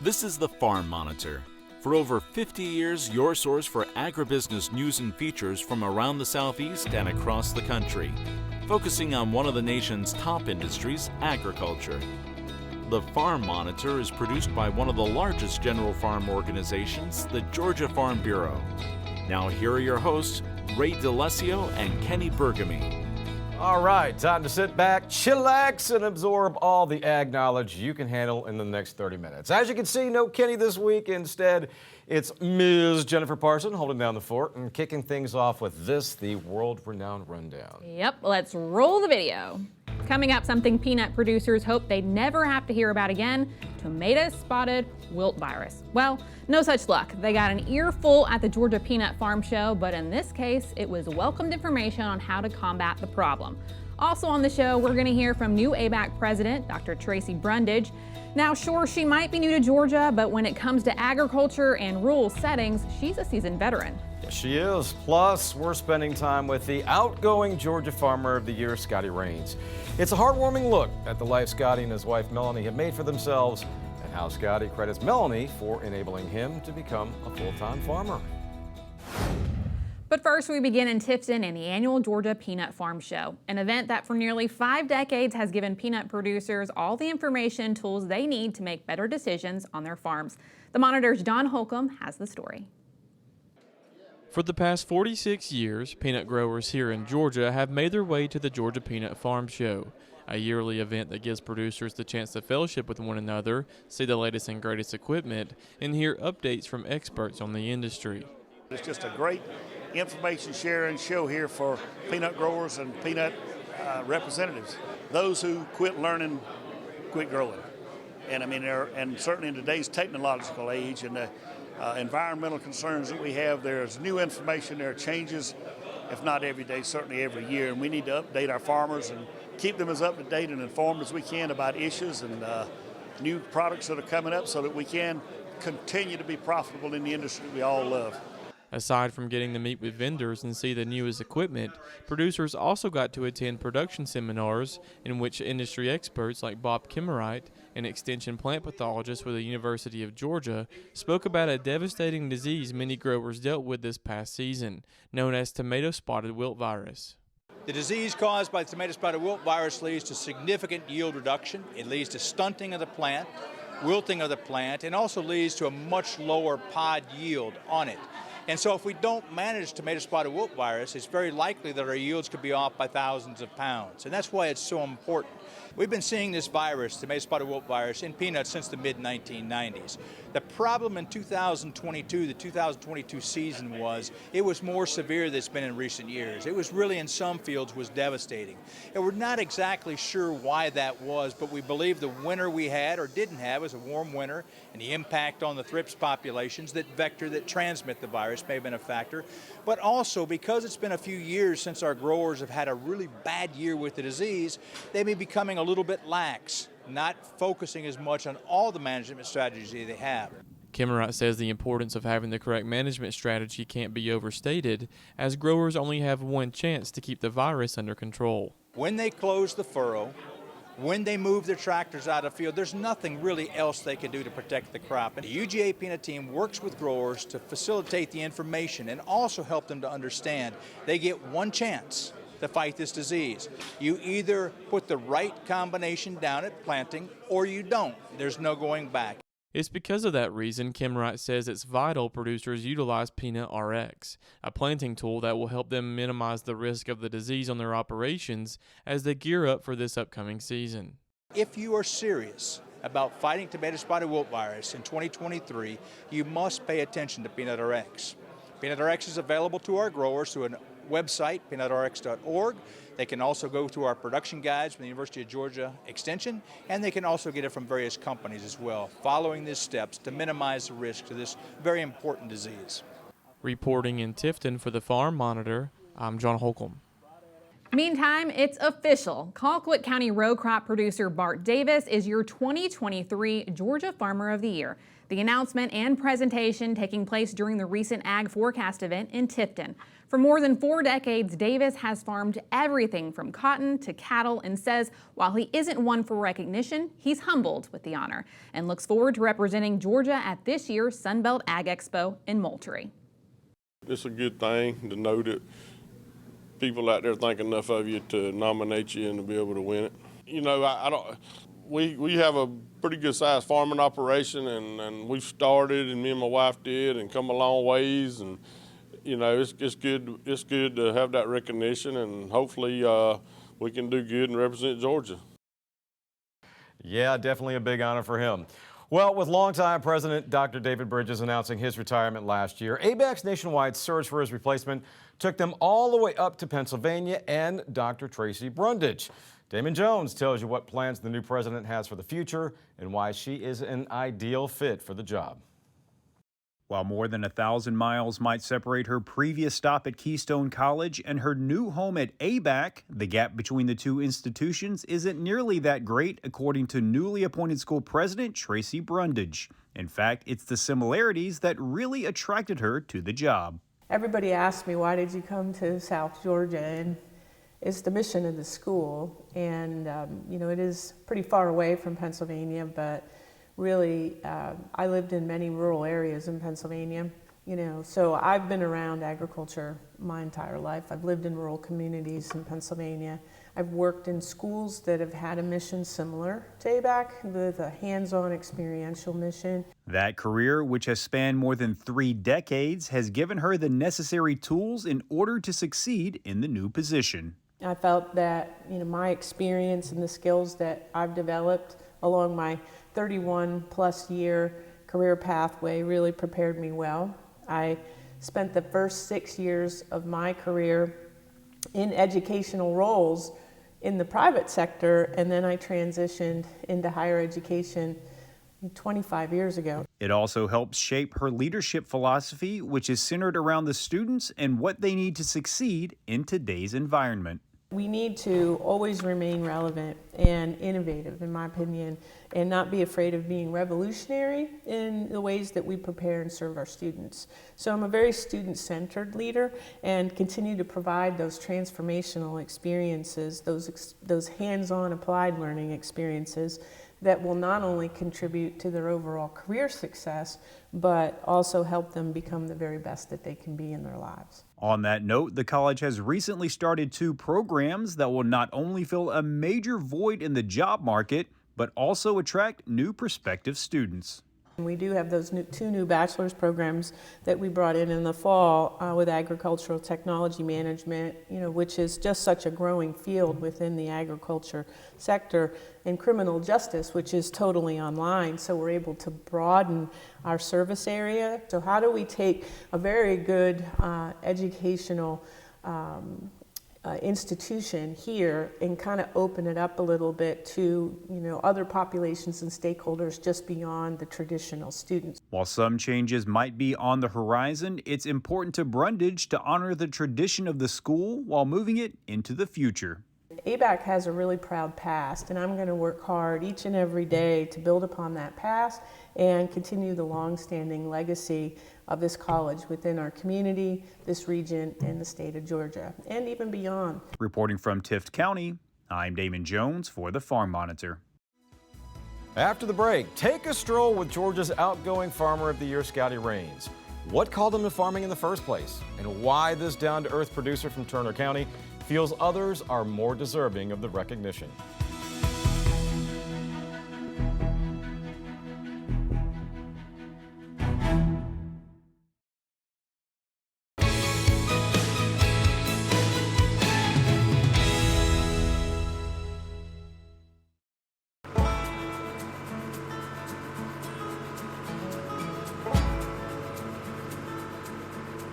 This is the Farm Monitor. For over 50 years, your source for agribusiness news and features from around the Southeast and across the country, focusing on one of the nation's top industries, agriculture. The Farm Monitor is produced by one of the largest general farm organizations, the Georgia Farm Bureau. Now here are your hosts, Ray DeLessio and Kenny Bergamy. All right, time to sit back, chillax, and absorb all the ag knowledge you can handle in the next 30 minutes. As you can see, no Kenny this week. Instead, it's Ms. Jennifer Parson holding down the fort and kicking things off with this, the world-renowned rundown. Yep, let's roll the video. Coming up, something peanut producers hope they never have to hear about again, tomato-spotted wilt virus. Well, no such luck. They got an earful at the Georgia Peanut Farm Show, but in this case, it was welcomed information on how to combat the problem. Also on the show, we're going to hear from new ABAC president, Dr. TRACY Brundage. Now, sure, she might be new to Georgia, but when it comes to agriculture and rural settings, she's a seasoned veteran. Yes, she is. Plus, we're spending time with the outgoing Georgia Farmer of the Year, Scotty Rains. It's a heartwarming look at the life Scotty and his wife Melanie have made for themselves and how Scotty credits Melanie for enabling him to become a full-time farmer. But first, we begin in Tifton and the annual Georgia Peanut Farm Show, an event that for nearly 5 decades has given peanut producers all the information and tools they need to make better decisions on their farms. The Monitor's John Holcomb has the story. For the past 46 years, peanut growers here in Georgia have made their way to the Georgia Peanut Farm Show, a yearly event that gives producers the chance to fellowship with one another, see the latest and greatest equipment, and hear updates from experts on the industry. It's just a great information sharing show here for peanut growers and peanut representatives. Those who quit learning, quit growing. And I mean, and certainly in today's technological age and the environmental concerns that we have, there's new information, there are changes, if not every day, certainly every year. And we need to update our farmers and keep them as up to date and informed as we can about issues and new products that are coming up so that we can continue to be profitable in the industry that we all love. Aside from getting to meet with vendors and see the newest equipment, producers also got to attend production seminars in which industry experts like Bob Kimmerite, an extension plant pathologist with the University of Georgia, spoke about a devastating disease many growers dealt with this past season, known as tomato-spotted wilt virus. The disease caused by the tomato-spotted wilt virus leads to significant yield reduction. It leads to stunting of the plant, wilting of the plant, and also leads to a much lower pod yield on it. And so if we don't manage tomato-spotted wilt virus, it's very likely that our yields could be off by thousands of pounds. And that's why it's so important. We've been seeing this virus, tomato-spotted wilt virus, in peanuts since the mid-1990s. The problem in 2022, the 2022 season was, it was more severe than it's been in recent years. It was really, in some fields, was devastating. And we're not exactly sure why that was, but we believe the winter we had or didn't have was a warm winter, and the impact on the thrips populations, that vector that transmit the virus may have been a factor. But also, because it's been a few years since our growers have had a really bad year with the disease, they may be becoming a little bit lax, not focusing as much on all the management strategies they have. Kimmerite says the importance of having the correct management strategy can't be overstated, as growers only have one chance to keep the virus under control. When they close the furrow, when they move their tractors out of the field, there's nothing really else they can do to protect the crop. And the UGA peanut team works with growers to facilitate the information and also help them to understand they get one chance to fight this disease. You either put the right combination down at planting or you don't. There's no going back. It's because of that reason Kimmerite says it's vital producers utilize Peanut RX, a planting tool that will help them minimize the risk of the disease on their operations as they gear up for this upcoming season. If you are serious about fighting tomato-spotted wilt virus in 2023, you must pay attention to Peanut RX. Peanut RX is available to our growers through a website, peanutrx.org. They can also go through our production guides from the University of Georgia Extension, and they can also get it from various companies as well, following these steps to minimize the risk to this very important disease. Reporting in Tifton for the Farm Monitor, I'm John Holcomb. Meantime, it's official. Colquitt County row crop producer Bart Davis is your 2023 Georgia Farmer of the Year. The announcement and presentation taking place during the recent Ag Forecast event in Tifton. For more than 4 decades, Davis has farmed everything from cotton to cattle and says while he isn't one for recognition, he's humbled with the honor and looks forward to representing Georgia at this year's Sunbelt Ag Expo in Moultrie. It's a good thing to know that people out there think enough of you to nominate you and to be able to win it. You know, we have a pretty good sized farming operation and we've started, and me and my wife did, and come a long ways, and you know, it's good to have that recognition, and hopefully we can do good and represent Georgia. Yeah, definitely a big honor for him. Well, with longtime President Dr. David Bridges announcing his retirement last year, ABAC's nationwide search for his replacement took them all the way up to Pennsylvania and Dr. TRACY Brundage. Damon Jones tells you what plans the new president has for the future and why she is an ideal fit for the job. While more than 1,000 miles might separate her previous stop at Keystone College and her new home at ABAC, the gap between the two institutions isn't nearly that great, according to newly appointed school president TRACY Brundage. In fact, it's the similarities that really attracted her to the job. Everybody asked me, why did you come to South Georgia? And it's the mission of the school. And, you know, it is pretty far away from Pennsylvania, but really, I lived in many rural areas in Pennsylvania, you know, so I've been around agriculture my entire life. I've lived in rural communities in Pennsylvania. I've worked in schools that have had a mission similar to ABAC, with a hands-on experiential mission. That career, which has spanned more than 3 decades, has given her the necessary tools in order to succeed in the new position. I felt that, you know, my experience and the skills that I've developed along my 31-plus year career pathway really prepared me well. I spent the first 6 years of my career in educational roles in the private sector, and then I transitioned into higher education 25 years ago. It also helps shape her leadership philosophy, which is centered around the students and what they need to succeed in today's environment. We need to always remain relevant and innovative, in my opinion, and not be afraid of being revolutionary in the ways that we prepare and serve our students. So I'm a very student-centered leader and continue to provide those transformational experiences, those hands-on applied learning experiences that will not only contribute to their overall career success, but also help them become the very best that they can be in their lives. On that note, the college has recently started 2 programs that will not only fill a major void in the job market, but also attract new prospective students. We do have those 2 new bachelor's programs that we brought in the fall with agricultural technology management, you know, which is just such a growing field within the agriculture sector, and criminal justice, which is totally online. So we're able to broaden our service area. So how do we take a very good educational institution here and kind of open it up a little bit to, you know, other populations and stakeholders just beyond the traditional students. While some changes might be on the horizon, it's important to Brundage to honor the tradition of the school while moving it into the future. ABAC has a really proud past, and I'm going to work hard each and every day to build upon that past and continue the long-standing legacy of this college within our community, this region, and the state of Georgia, and even beyond. Reporting from Tift County, I'm Damon Jones for the Farm Monitor. After the break, take a stroll with Georgia's outgoing Farmer of the Year, Scotty Rains. What called him to farming in the first place, and why this down-to-earth producer from Turner County feels others are more deserving of the recognition.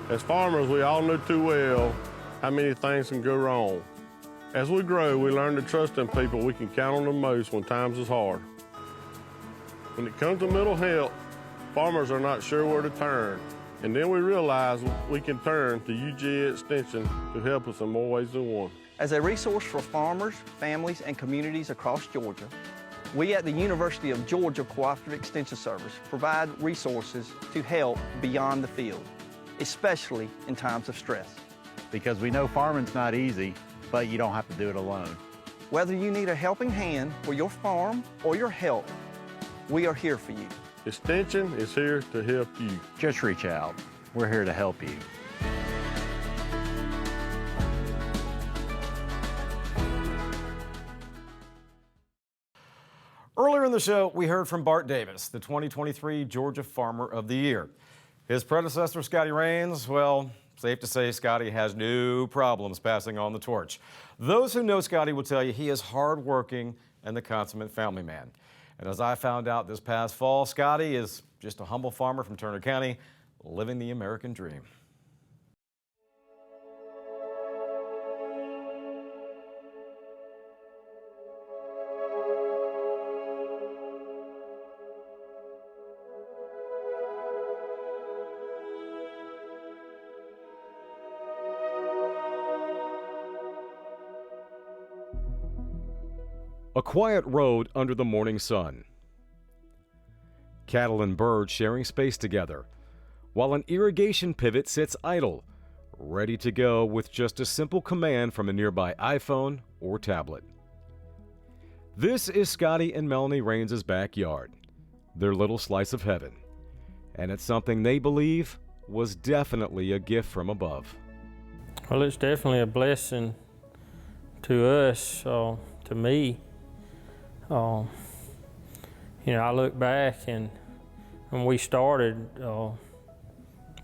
As farmers, we all know too well how many things can go wrong. As we grow, we learn to trust in people we can count on the most when times is hard. When it comes to mental health, farmers are not sure where to turn. And then we realize we can turn to UGA Extension to help us in more ways than one. As a resource for farmers, families, and communities across Georgia, we at the University of Georgia Cooperative Extension Service provide resources to help beyond the field, especially in times of stress. Because we know farming's not easy, but you don't have to do it alone. Whether you need a helping hand for your farm or your health, we are here for you. Extension is here to help you. Just reach out. We're here to help you. Earlier in the show, we heard from Bart Davis, the 2023 Georgia Farmer of the Year. His predecessor, Scotty Rains, well, safe to say Scotty has no problems passing on the torch. Those who know Scotty will tell you he is hardworking and the consummate family man. And as I found out this past fall, Scotty is just a humble farmer from Turner County, living the American dream. A quiet road under the morning sun. Cattle and birds sharing space together, while an irrigation pivot sits idle, ready to go with just a simple command from a nearby iPhone or tablet. This is Scotty and Melanie Rains' backyard, their little slice of heaven, and it's something they believe was definitely a gift from above. Well, it's definitely a blessing to us, to me. You know, I look back and when we started,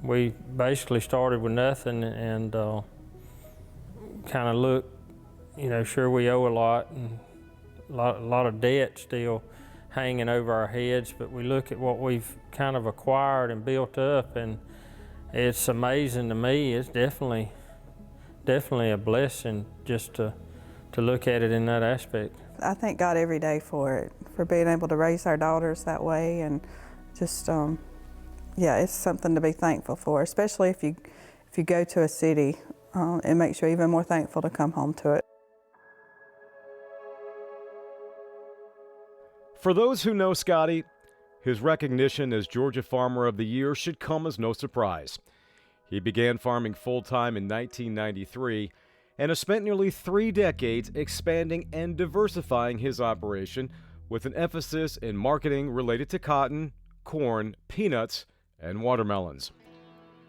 we basically started with nothing and kind of look, you know, sure we owe a lot and a lot of debt still hanging over our heads, but we look at what we've kind of acquired and built up, and it's amazing to me. It's definitely a blessing just to look at it in that aspect. I thank God every day for it, for being able to raise our daughters that way, and just, yeah, it's something to be thankful for, especially if you go to a city. It makes you even more thankful to come home to it. For those who know Scotty, his recognition as Georgia Farmer of the Year should come as no surprise. He began farming full-time in 1993 and has spent nearly 3 decades expanding and diversifying his operation with an emphasis in marketing related to cotton, corn, peanuts, and watermelons.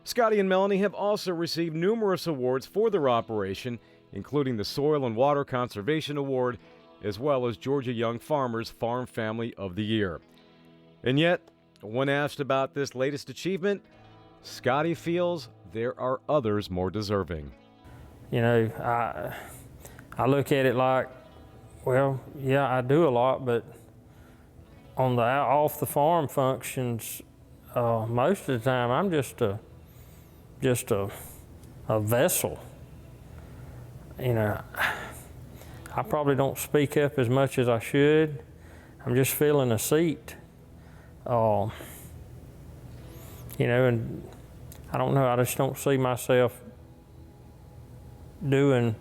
Scotty and Melanie have also received numerous awards for their operation, including the Soil and Water Conservation Award, as well as Georgia Young Farmers Farm Family of the Year. And yet, when asked about this latest achievement, Scotty feels there are others more deserving. You know, I look at it like, well, yeah, I do a lot, but on the off the farm functions, most of the time I'm just a vessel. You know, I probably don't speak up as much as I should. I'm just filling a seat. You know, and I don't know, I just don't see myself doing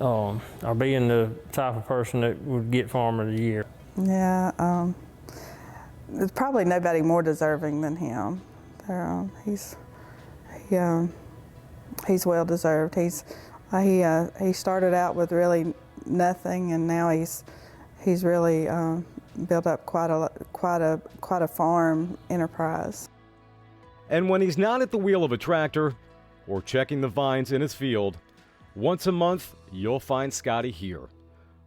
or being the type of person that would get Farmer of the Year. Yeah, there's probably nobody more deserving than him. He's well deserved. He started out with really nothing, and now he's really built up quite a farm enterprise. And when he's not at the wheel of a tractor or checking the vines in his field, once a month you'll find Scotty here,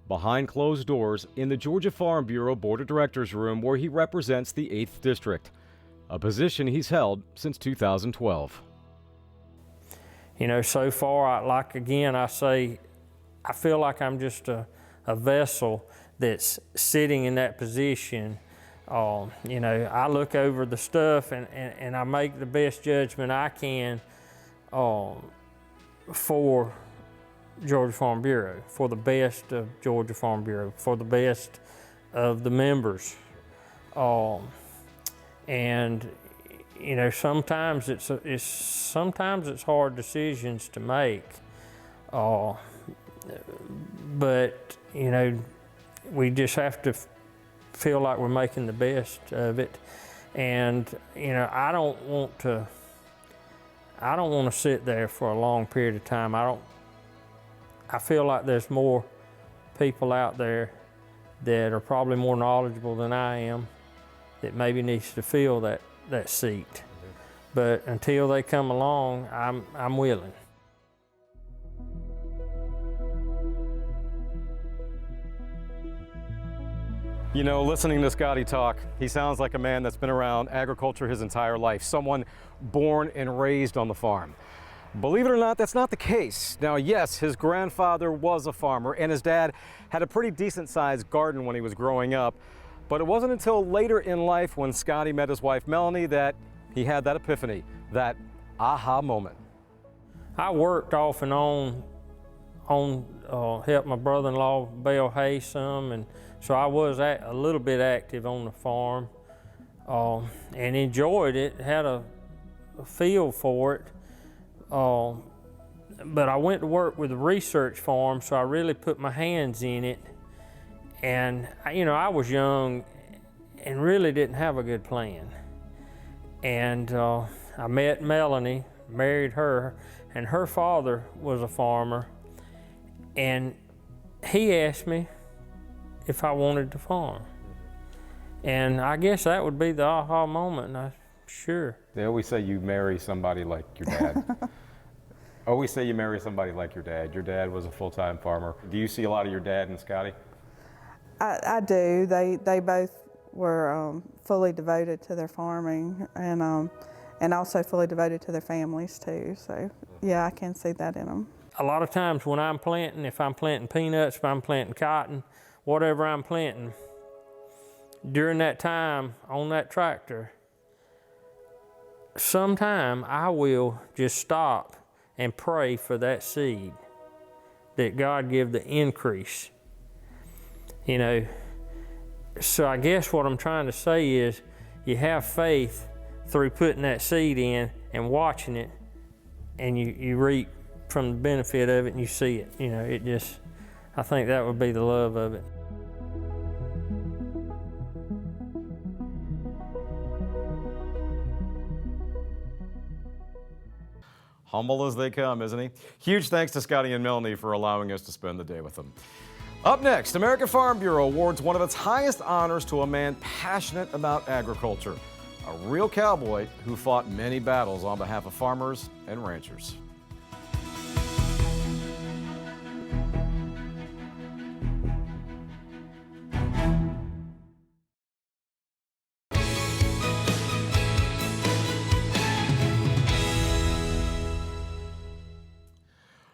behind closed doors in the Georgia Farm Bureau Board of Directors room, where he represents the 8th District, a position he's held since 2012. You know, so far, I say, I feel like I'm just a vessel that's sitting in that position. You know, I look over the stuff and I make the best judgment I can for Georgia Farm Bureau, for the best of Georgia Farm Bureau, for the best of the members. And you know, sometimes it's hard decisions to make. but you know, we just have to feel like we're making the best of it. And you know, I don't want to sit there for a long period of time. I feel like there's more people out there that are probably more knowledgeable than I am that maybe needs to fill that seat. But until they come along, I'm willing. You know, listening to Scotty talk, he sounds like a man that's been around agriculture his entire life, someone born and raised on the farm. Believe it or not, that's not the case. Now, yes, his grandfather was a farmer and his dad had a pretty decent-sized garden when he was growing up, but it wasn't until later in life when Scotty met his wife, Melanie, that he had that epiphany, that aha moment. I worked off and on helped my brother-in-law bale hay some, and so I was a little bit active on the farm and enjoyed it, had a feel for it. But I went to work with a research farm, so I really put my hands in it. And you know, I was young and really didn't have a good plan. And I met Melanie, married her, and her father was a farmer. And he asked me if I wanted to farm. And I guess that would be the aha moment, and I, sure. They always say you marry somebody like your dad. Always say you marry somebody like your dad. Your dad was a full-time farmer. Do you see a lot of your dad and Scotty? I do. They both were fully devoted to their farming and also fully devoted to their families too. So yeah, I can see that in them. A lot of times when I'm planting, if I'm planting peanuts, if I'm planting cotton, whatever I'm planting, during that time on that tractor, sometime I will just stop and pray for that seed, that God give the increase. You know, so I guess what I'm trying to say is you have faith through putting that seed in and watching it, and you reap from the benefit of it and you see it. You know, it just, I think that would be the love of it. Humble as they come, isn't he? Huge thanks to Scotty and Melanie for allowing us to spend the day with them. Up next, American Farm Bureau awards one of its highest honors to a man passionate about agriculture, a real cowboy who fought many battles on behalf of farmers and ranchers.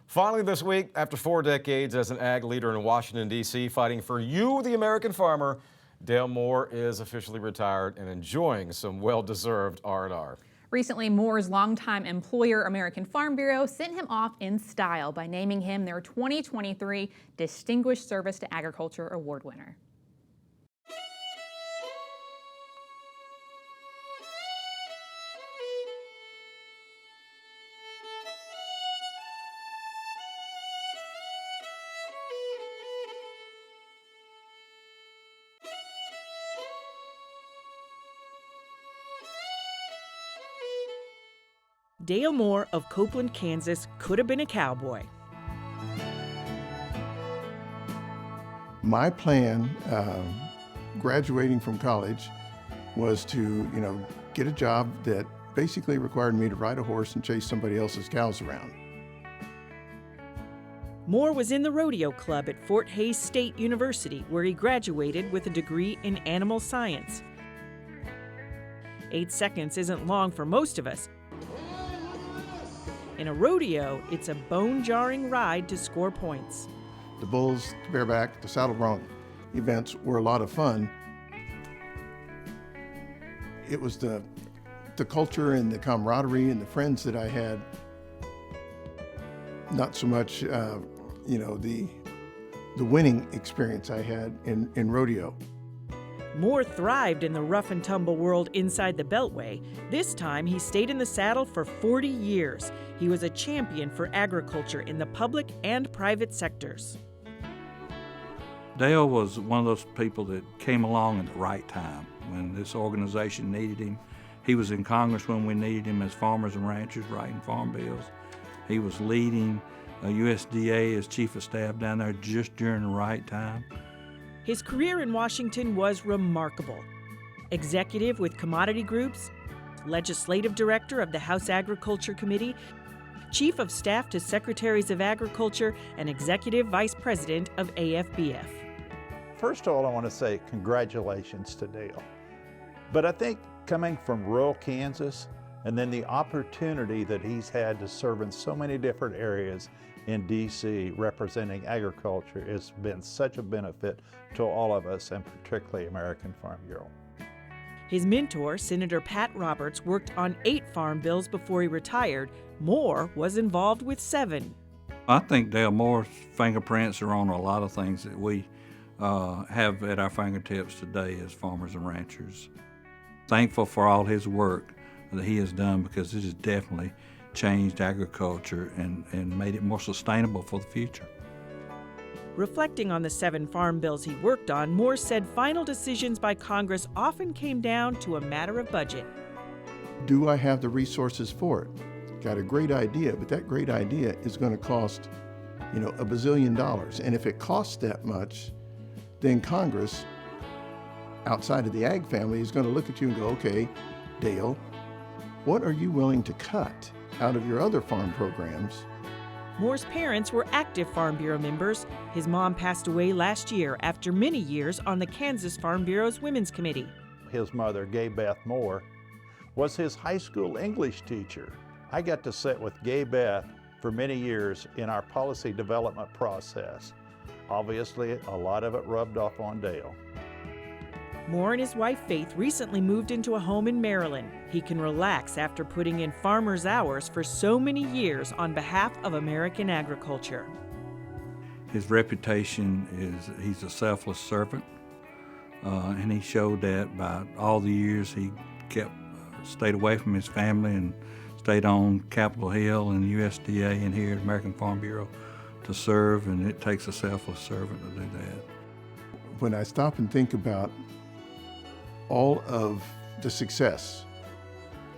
Finally this week, after 4 decades as an ag leader in Washington, D.C., fighting for you, the American farmer, Dale Moore is officially retired and enjoying some well-deserved R&R. Recently, Moore's longtime employer, American Farm Bureau, sent him off in style by naming him their 2023 Distinguished Service to Agriculture Award winner. Dale Moore of Copeland, Kansas could have been a cowboy. My plan, graduating from college, was to, get a job that basically required me to ride a horse and chase somebody else's cows around. Moore was in the rodeo club at Fort Hays State University, where he graduated with a degree in animal science. 8 seconds isn't long for most of us. In a rodeo, it's a bone-jarring ride to score points. The bulls, the bareback, the saddle bronc events were a lot of fun. It was the culture and the camaraderie and the friends that I had. Not so much, the winning experience I had in rodeo. Moore thrived in the rough and tumble world inside the Beltway. This time, he stayed in the saddle for 40 years. He was a champion for agriculture in the public and private sectors. Dale was one of those people that came along at the right time when this organization needed him. He was in Congress when we needed him as farmers and ranchers writing farm bills. He was leading USDA as chief of staff down there just during the right time. His career in Washington was remarkable. Executive with commodity groups, legislative director of the House Agriculture Committee, chief of staff to secretaries of agriculture, and executive vice president of AFBF. First of all, I want to say congratulations to Dale. But I think coming from rural Kansas and then the opportunity that he's had to serve in so many different areas in D.C. representing agriculture has been such a benefit to all of us, and particularly American Farm Bureau. His mentor, Senator Pat Roberts, worked on 8 farm bills before he retired. Moore was involved with 7. I think Dale Moore's fingerprints are on a lot of things that we have at our fingertips today as farmers and ranchers. Thankful for all his work that he has done, because it has definitely changed agriculture and made it more sustainable for the future. Reflecting on the 7 farm bills he worked on, Moore said final decisions by Congress often came down to a matter of budget. Do I have the resources for it? Got a great idea, but that great idea is going to cost, $1 bazillion. And if it costs that much, then Congress, outside of the ag family, is going to look at you and go, okay, Dale, what are you willing to cut out of your other farm programs? Moore's parents were active Farm Bureau members. His mom passed away last year after many years on the Kansas Farm Bureau's Women's Committee. His mother, Gay Beth Moore, was his high school English teacher. I got to sit with Gay Beth for many years in our policy development process. Obviously, a lot of it rubbed off on Dale. Moore and his wife Faith recently moved into a home in Maryland. He can relax after putting in farmer's hours for so many years on behalf of American agriculture. His reputation is he's a selfless servant, and he showed that by all the years he stayed away from his family and stayed on Capitol Hill and USDA and here at American Farm Bureau to serve, and it takes a selfless servant to do that. When I stop and think about all of the success,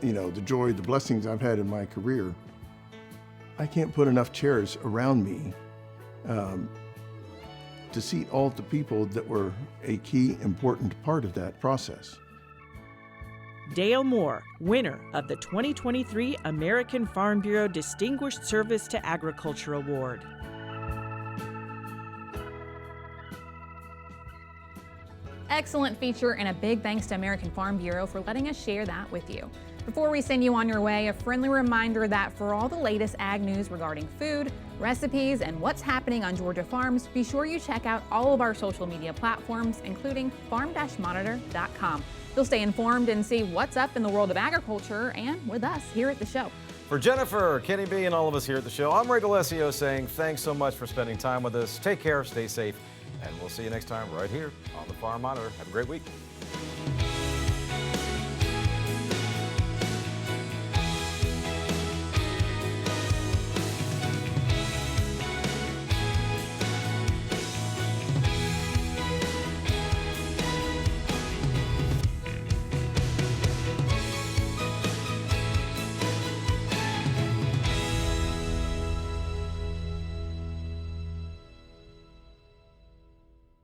the joy, the blessings I've had in my career, I can't put enough chairs around me to seat all the people that were a key, important part of that process. Dale Moore, winner of the 2023 American Farm Bureau Distinguished Service to Agriculture Award. Excellent feature, and a big thanks to American Farm Bureau for letting us share that with you. Before we send you on your way, a friendly reminder that for all the latest ag news regarding food, recipes, and what's happening on Georgia farms, be sure you check out all of our social media platforms, including farm-monitor.com. You'll stay informed and see what's up in the world of agriculture and with us here at the show. For Jennifer, Kenny B, and all of us here at the show, I'm Ray D'Alessio saying thanks so much for spending time with us. Take care, stay safe, and we'll see you next time right here on the Farm Monitor. Have a great week.